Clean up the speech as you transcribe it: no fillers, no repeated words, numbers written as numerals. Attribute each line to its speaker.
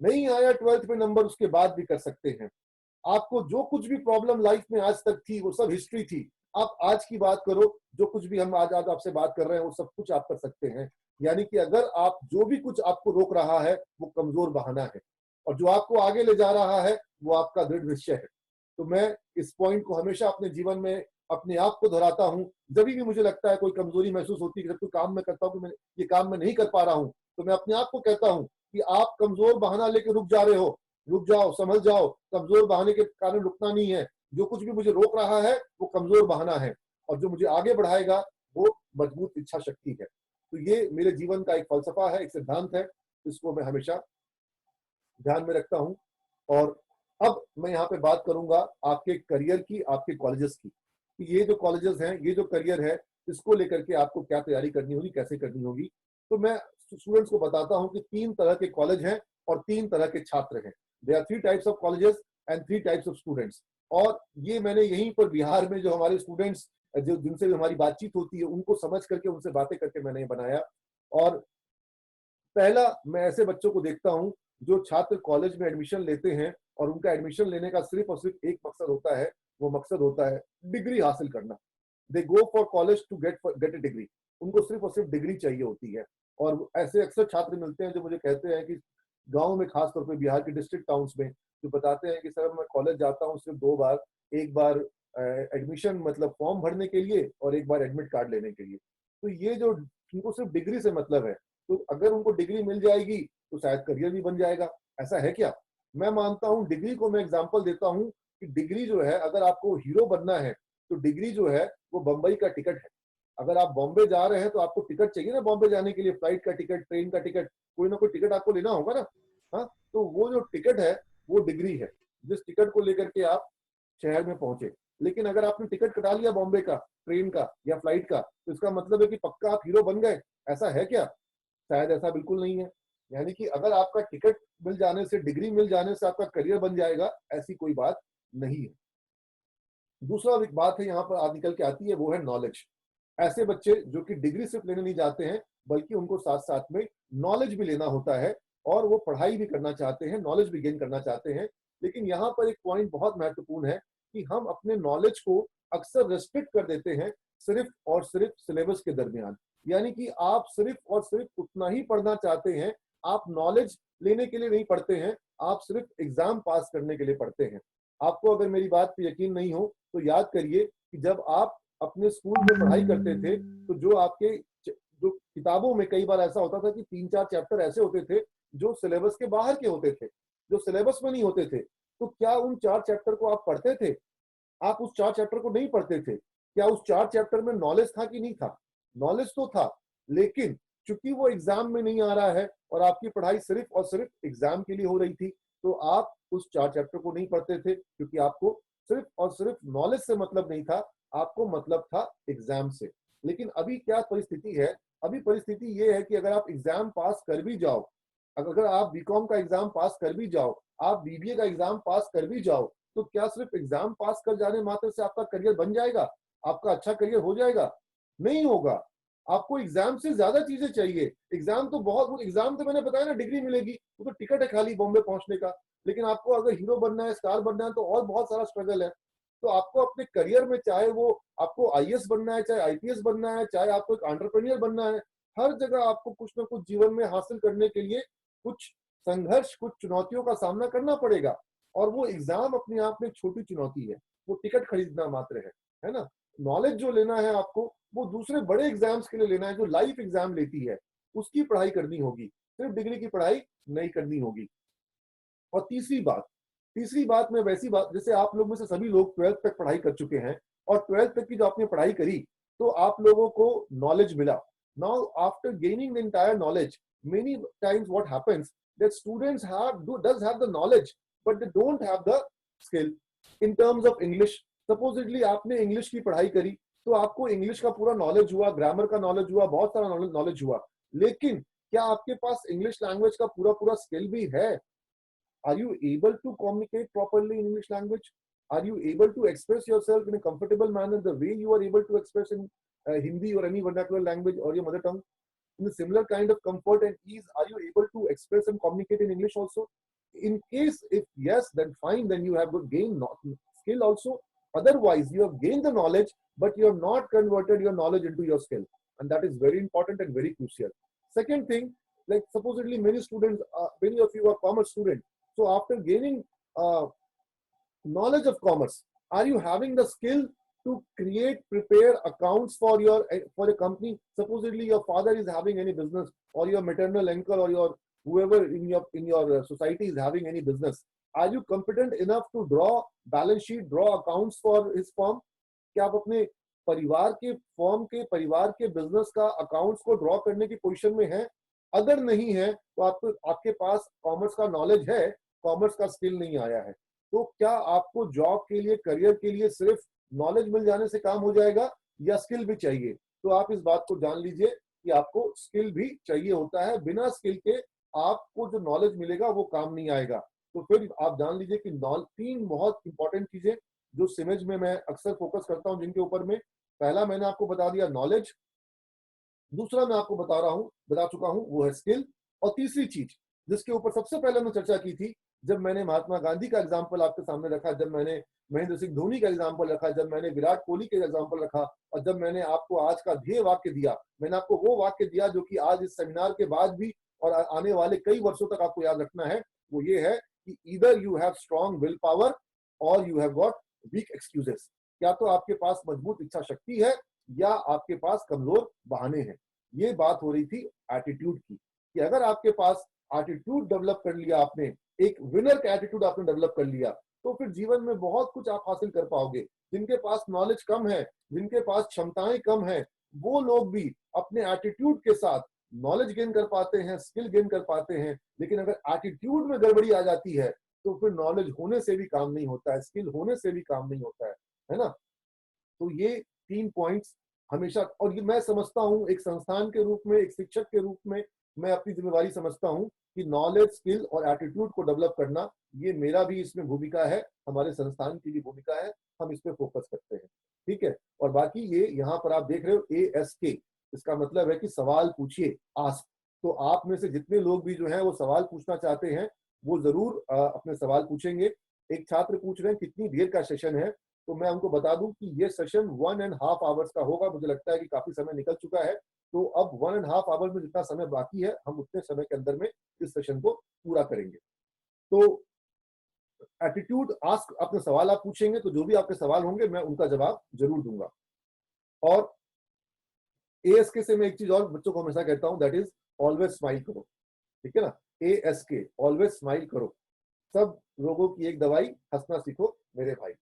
Speaker 1: नहीं आया 12th में नंबर, उसके बाद भी कर सकते हैं। आपको जो कुछ भी प्रॉब्लम लाइफ में आज तक थी वो सब हिस्ट्री थी। आप आज की बात करो, जो कुछ भी हम आज आज आपसे बात कर रहे हैं वो सब कुछ आप कर सकते हैं। यानी कि अगर आप जो भी कुछ आपको रोक रहा है वो कमजोर बहाना है, और जो आपको आगे ले जा रहा है वो आपका दृढ़ निश्चय है। तो मैं इस पॉइंट को हमेशा अपने जीवन में अपने आप को दोहराता हूँ। जब भी मुझे लगता है कोई कमजोरी महसूस होती है, जब कोई काम मैं करता हूँ कि मैं ये काम मैं नहीं कर पा रहा हूँ, तो मैं अपने आप को कहता हूँ कि आप कमजोर बहाना लेके रुक जा रहे हो। रुक जाओ, समझ जाओ, कमजोर बहाने के कारण रुकना नहीं है। जो कुछ भी मुझे रोक रहा है वो कमजोर बहाना है, और जो मुझे आगे बढ़ाएगा वो मजबूत इच्छा शक्ति है। तो ये मेरे जीवन का एक फलसफा है, एक सिद्धांत है, इसको मैं हमेशा ध्यान में रखता हूँ। और अब मैं यहाँ पे बात करूंगा आपके करियर की, आपके कॉलेजेस की, कि ये जो कॉलेजेस हैं, ये जो करियर है, इसको लेकर के आपको क्या तैयारी करनी होगी, कैसे करनी होगी। तो मैं स्टूडेंट्स को बताता हूँ कि 3 तरह के कॉलेज हैं और 3 तरह के छात्र हैं। There are 3 types of colleges and 3 types of students. और ये मैंने यहीं पर बिहार में जो हमारे स्टूडेंट्स जो जिनसे हमारी बातचीत होती है उनको समझ करके, उनसे बातें करके मैंने ये बनाया। और पहला, मैं ऐसे बच्चों को देखता हूँ जो छात्र कॉलेज में एडमिशन लेते हैं और उनका एडमिशन लेने का सिर्फ और सिर्फ एक मकसद होता है, वो मकसद होता है डिग्री हासिल करना। They go for college to get a degree. उनको सिर्फ और सिर्फ डिग्री चाहिए होती है। और ऐसे अक्सर छात्र मिलते हैं जो मुझे कहते हैं कि गांव में, खासतौर पे बिहार के डिस्ट्रिक्ट टाउन्स में, जो बताते हैं कि सर मैं कॉलेज जाता हूँ सिर्फ 2 बार, एक बार एडमिशन मतलब फॉर्म भरने के लिए और एक बार एडमिट कार्ड लेने के लिए। तो ये जो उनको सिर्फ डिग्री से मतलब है, तो अगर उनको डिग्री मिल जाएगी तो शायद करियर भी बन जाएगा। ऐसा है क्या? मैं मानता हूँ, डिग्री को मैं एग्जांपल देता हूँ कि डिग्री जो है, अगर आपको हीरो बनना है तो डिग्री जो है वो बंबई का टिकट है। अगर आप बॉम्बे जा रहे हैं तो आपको टिकट चाहिए ना बॉम्बे जाने के लिए, फ्लाइट का टिकट, ट्रेन का टिकट, कोई ना कोई टिकट आपको लेना होगा ना। हाँ, तो वो जो टिकट है वो डिग्री है, जिस टिकट को लेकर के आप शहर में पहुंचे। लेकिन अगर आपने टिकट कटा लिया बॉम्बे का, ट्रेन का या फ्लाइट का, तो इसका मतलब है कि पक्का आप हीरो बन गए। ऐसा है क्या? शायद ऐसा बिल्कुल नहीं है। यानी कि अगर आपका टिकट मिल जाने से, डिग्री मिल जाने से आपका करियर बन जाएगा, ऐसी कोई बात नहीं है। दूसरा एक बात है यहाँ पर आज निकल के आती है, वो है नॉलेज। ऐसे बच्चे जो कि डिग्री सिर्फ लेने नहीं जाते हैं, बल्कि उनको साथ साथ में नॉलेज भी लेना होता है, और वो पढ़ाई भी करना चाहते हैं, नॉलेज भी गेन करना चाहते हैं। लेकिन यहाँ पर एक पॉइंट बहुत महत्वपूर्ण है कि हम अपने नॉलेज को अक्सर रेस्ट्रिक्ट कर देते हैं सिर्फ और सिर्फ सिलेबस के दरमियान। यानी कि आप सिर्फ और सिर्फ उतना ही पढ़ना चाहते हैं, आप नॉलेज लेने के लिए नहीं पढ़ते हैं, आप सिर्फ एग्जाम पास करने के लिए पढ़ते हैं। आपको अगर मेरी बात पे यकीन नहीं हो तो याद करिए कि जब आप अपने स्कूल में पढ़ाई करते थे, तो जो आपके जो किताबों में कई बार ऐसा होता था कि 3-4 चैप्टर ऐसे होते थे जो सिलेबस के बाहर के होते थे, जो सिलेबस में नहीं होते थे। तो क्या उन 4 चैप्टर को आप पढ़ते थे? आप उस 4 चैप्टर को नहीं पढ़ते थे। क्या उस 4 चैप्टर में नॉलेज था कि नहीं था? नॉलेज तो था, लेकिन चूंकि वो एग्जाम में नहीं आ रहा है और आपकी पढ़ाई सिर्फ और सिर्फ एग्जाम के लिए हो रही थी, तो आप उस 4 चैप्टर को नहीं पढ़ते थे, क्योंकि आपको सिर्फ और सिर्फ नॉलेज से मतलब नहीं था, आपको मतलब था एग्जाम से। लेकिन अभी क्या परिस्थिति है? अभी परिस्थिति ये है कि अगर आप एग्जाम पास कर भी जाओ, अगर आप बीकॉम का एग्जाम पास कर भी जाओ, आप बीबीए का एग्जाम पास कर भी जाओ, तो क्या सिर्फ एग्जाम पास कर जाने मात्र से आपका करियर बन जाएगा? आपका अच्छा करियर हो जाएगा? नहीं होगा। आपको एग्जाम से ज्यादा चीजें चाहिए। एग्जाम तो बहुत, एग्जाम तो मैंने बताया ना, डिग्री मिलेगी, वो तो टिकट है खाली बॉम्बे पहुंचने का। लेकिन आपको अगर हीरो बनना है, स्टार बनना है, तो और बहुत सारा स्ट्रगल है। तो आपको अपने करियर में, चाहे वो आपको आईएएस बनना है, चाहे आईपीएस बनना है, चाहे आपको एक एंटरप्रेन्योर बनना है, हर जगह आपको कुछ ना कुछ जीवन में हासिल करने के लिए कुछ संघर्ष, कुछ चुनौतियों का सामना करना पड़ेगा। और वो एग्जाम अपने आप में एक छोटी चुनौती है, वो टिकट खरीदना मात्र है ना। नॉलेज जो लेना है आपको, वो दूसरे बड़े एग्जाम्स के लिए लेना है, जो लाइफ एग्जाम लेती है, उसकी पढ़ाई करनी होगी, सिर्फ डिग्री की पढ़ाई नहीं करनी होगी। और तीसरी बात में वैसी बात, जैसे आप लोग में से सभी लोग 12th तक पढ़ाई कर चुके हैं, और 12th तक की जो आपने पढ़ाई करी, तो आप लोगों को नॉलेज मिला। Now after gaining the entire knowledge, many times what happens that students does have the knowledge, but they don't have the skill in terms of English. Supposedly आपने इंग्लिश की पढ़ाई करी, तो आपको इंग्लिश का पूरा नॉलेज हुआ, ग्रामर का नॉलेज हुआ, बहुत सारा नॉलेज हुआ, लेकिन क्या आपके पास इंग्लिश लैंग्वेज का पूरा पूरा स्किल भी है? Are you able to communicate properly in English language? Are you able to express yourself in a comfortable manner the way you are able to express in Hindi or any vernacular language or your mother tongue? In a similar kind of comfort and ease, are you able to express and communicate in English also? in case if yes, then fine, then you have gained skill also. Otherwise, you have gained the knowledge, but you have not converted your knowledge into your skill, and that is very important and very crucial. Second thing, like supposedly many students, many of you are commerce students. So after gaining knowledge of commerce, are you having the skill to create, prepare accounts for a company? Supposedly your father is having any business, or your maternal uncle, or your whoever in your society is having any business. Are you competent enough to draw balance sheet, draw accounts for his firm? क्या आप अपने परिवार के form के, परिवार के business का accounts को ड्रॉ करने की पोजीशन में है? अगर नहीं है तो आपके पास कॉमर्स का नॉलेज है, कॉमर्स का स्किल नहीं आया है। तो क्या आपको जॉब के लिए, करियर के लिए सिर्फ नॉलेज मिल जाने से काम हो जाएगा, या स्किल भी चाहिए? तो आप इस बात को जान लीजिए कि आपको स्किल भी चाहिए होता है। बिना स्किल के आपको जो नॉलेज मिलेगा वो काम नहीं आएगा। तो फिर आप जान लीजिए कि 3 बहुत इंपॉर्टेंट चीजें जो सिमेज में मैं अक्सर फोकस करता हूं, जिनके ऊपर में पहला मैंने आपको बता दिया नॉलेज, दूसरा मैं आपको बता चुका हूं वो है स्किल, और तीसरी चीज जिसके ऊपर सबसे पहले मैं चर्चा की थी, जब मैंने महात्मा गांधी का एग्जाम्पल आपके सामने रखा, जब मैंने महेंद्र सिंह धोनी का एग्जाम्पल रखा, जब मैंने विराट कोहली का एग्जाम्पल रखा, और जब मैंने आपको आज का ध्येय वाक्य दिया, मैंने आपको वो वाक्य दिया जो कि आज इस सेमिनार के बाद भी और आने वाले कई वर्षों तक आपको याद रखना है। वो ये है कि either you have strong will power और you have got weak excuses. या तो आपके पास मजबूत इच्छा शक्ति है या आपके पास कमजोर बहाने हैं। ये बात हो रही थी एटीट्यूड की, कि अगर आपके पास एटीट्यूड डेवलप कर लिया आपने, एक विनर का एटीट्यूड आपने डेवलप कर लिया, तो फिर जीवन में बहुत कुछ आप हासिल कर पाओगे। जिनके पास नॉलेज कम है, जिनके पास क्षमताएं कम है, वो लोग भी अपने एटीट्यूड के साथ नॉलेज गेन कर पाते हैं, स्किल गेन कर पाते हैं। लेकिन अगर एटीट्यूड में गड़बड़ी आ जाती है तो फिर नॉलेज होने से भी काम नहीं होता है, स्किल होने से भी काम नहीं होता है ना। तो ये 3 पॉइंट्स हमेशा, और ये मैं समझता हूं एक संस्थान के रूप में, एक शिक्षक के रूप में मैं अपनी जिम्मेवारी समझता हूं कि नॉलेज, स्किल और एटीट्यूड को डेवलप करना, ये मेरा भी इसमें भूमिका है, हमारे संस्थान की भी भूमिका है, हम इस पे फोकस करते हैं। ठीक है। और बाकी ये यहाँ पर आप देख रहे हो ASK, इसका मतलब है कि सवाल पूछिए, आस्क। तो आप में से जितने लोग भी जो हैं वो सवाल पूछना चाहते हैं, वो जरूर अपने सवाल पूछेंगे। एक छात्र पूछ रहे हैं कितनी देर का सेशन है, तो मैं उनको बता दूं कि ये सेशन 1.5 आवर्स का होगा। मुझे लगता है कि काफी समय निकल चुका है, तो अब 1.5 आवर्स में जितना समय बाकी है, हम उतने समय के अंदर में इस सेशन को पूरा करेंगे। तो एटीट्यूड, आस्क, अपने सवाल आप पूछेंगे तो जो भी आपके सवाल होंगे मैं उनका जवाब जरूर दूंगा। और ASK से मैं एक चीज और बच्चों को हमेशा कहता हूं, दैट इज ऑलवेज स्माइल करो। ठीक है ना। ASK, ऑलवेज स्माइल करो। सब रोगों की एक दवाई, हंसना सीखो मेरे भाई।